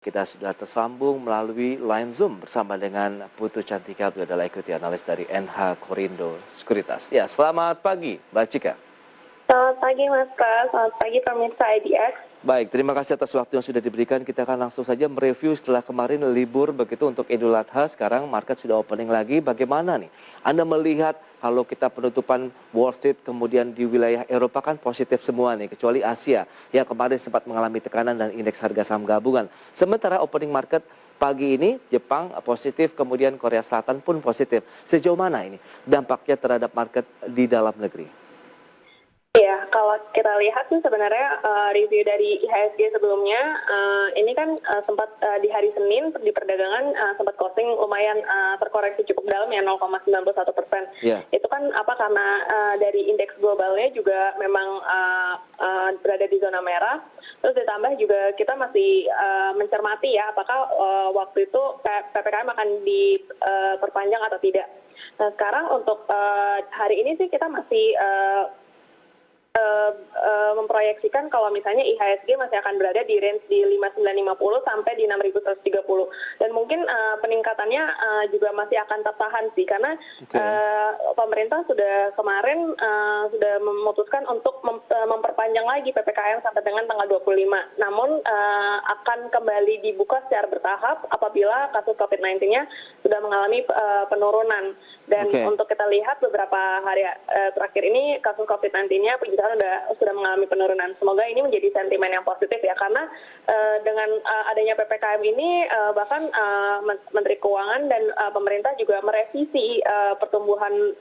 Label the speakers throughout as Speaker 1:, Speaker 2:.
Speaker 1: Kita sudah tersambung melalui line Zoom bersama dengan Putu Cantika, beliau adalah equity analyst dari NH Korindo Sekuritas. Ya, selamat pagi, Mbak Cika.
Speaker 2: Selamat pagi Mas Pras, selamat pagi pemirsa IDX.
Speaker 1: Baik, terima kasih atas waktu yang sudah diberikan. Kita akan langsung saja mereview setelah kemarin libur begitu untuk Idul Adha. Sekarang market sudah opening lagi. Bagaimana nih Anda melihat kalau kita penutupan Wall Street kemudian di wilayah Eropa kan positif semua nih, kecuali Asia yang kemarin sempat mengalami tekanan dan indeks harga saham gabungan. Sementara opening market pagi ini Jepang positif, kemudian Korea Selatan pun positif. Sejauh mana ini dampaknya terhadap market di dalam negeri?
Speaker 2: Ya, kalau kita lihat sih sebenarnya review dari IHSG sebelumnya, ini kan sempat di hari Senin di perdagangan sempat closing lumayan terkoreksi cukup dalam ya 0,91%.
Speaker 1: Yeah.
Speaker 2: Itu kan karena dari indeks globalnya juga memang berada di zona merah. Terus ditambah juga kita masih mencermati ya apakah waktu itu PPKM akan diperpanjang atau tidak. Nah sekarang untuk hari ini sih kita masih memproyeksikan kalau misalnya IHSG masih akan berada di range di 5950 sampai di 6130 dan mungkin peningkatannya juga masih akan tertahan sih karena pemerintah sudah kemarin sudah memutuskan untuk memperpanjang lagi PPKM sampai dengan tanggal 25. Namun akan kembali dibuka secara bertahap apabila kasus COVID-19-nya sudah mengalami penurunan. Dan untuk kita lihat beberapa hari terakhir ini kasus COVID-19-nya sudah mengalami penurunan. Semoga ini menjadi sentimen yang positif ya karena dengan adanya PPKM ini bahkan Menteri Keuangan dan pemerintah juga merevisi pertumbuhan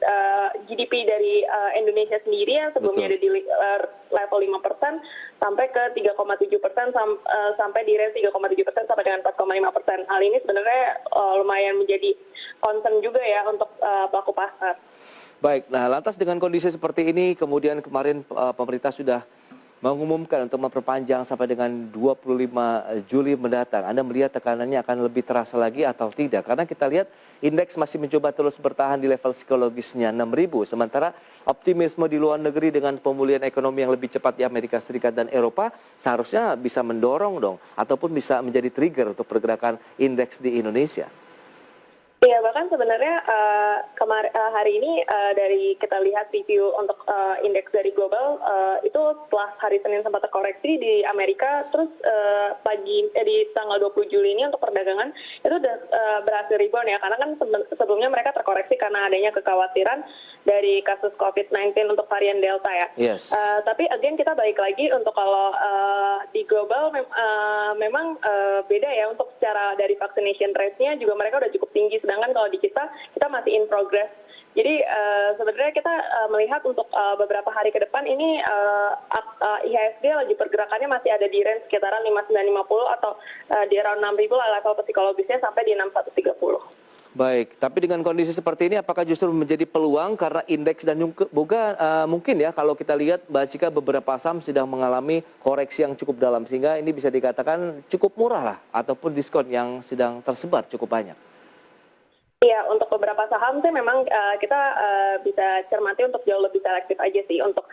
Speaker 2: GDP dari Indonesia sendiri yang sebelumnya ada di level 5% sampai ke 3,7% sampai di range 3,7% sampai dengan 4,5%. Hal ini sebenarnya lumayan menjadi concern juga ya untuk pelaku pasar.
Speaker 1: Baik, nah lantas dengan kondisi seperti ini, kemudian kemarin pemerintah sudah mengumumkan untuk memperpanjang sampai dengan 25 Juli mendatang. Anda melihat tekanannya akan lebih terasa lagi atau tidak? Karena kita lihat indeks masih mencoba terus bertahan di level psikologisnya 6.000. Sementara optimisme di luar negeri dengan pemulihan ekonomi yang lebih cepat di Amerika Serikat dan Eropa seharusnya bisa mendorong dong, ataupun bisa menjadi trigger untuk pergerakan indeks di Indonesia.
Speaker 2: Iya, bahkan sebenarnya hari ini dari kita lihat review untuk indeks dari global itu setelah hari Senin sempat terkoreksi di Amerika, terus di tanggal 20 Juli ini untuk perdagangan itu udah berhasil rebound ya, karena kan sebelumnya mereka terkoreksi karena adanya kekhawatiran dari kasus COVID-19 untuk varian Delta ya.
Speaker 1: Yes.
Speaker 2: Tapi again kita balik lagi untuk kalau di global memang beda ya, untuk secara dari vaccination rate-nya juga mereka udah cukup tinggi. Sedangkan kalau di kita masih in progress. Jadi sebenarnya kita melihat untuk beberapa hari ke depan ini IHSG lagi pergerakannya masih ada di range sekitaran 5950 atau di around 6.000 lah level psikologisnya sampai di 6130.
Speaker 1: Baik, tapi dengan kondisi seperti ini apakah justru menjadi peluang karena indeks dan juga mungkin ya kalau kita lihat Mbak Cika beberapa saham sedang mengalami koreksi yang cukup dalam sehingga ini bisa dikatakan cukup murah lah ataupun diskon yang sedang tersebar cukup banyak.
Speaker 2: Iya, untuk beberapa saham sih memang kita bisa cermati untuk jauh lebih selektif aja sih untuk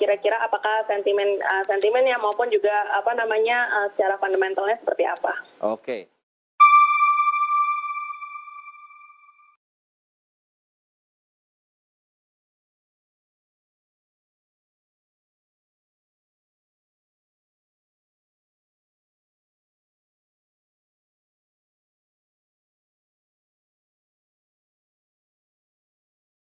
Speaker 2: kira-kira apakah sentimennya maupun juga secara fundamentalnya seperti apa.
Speaker 1: Oke.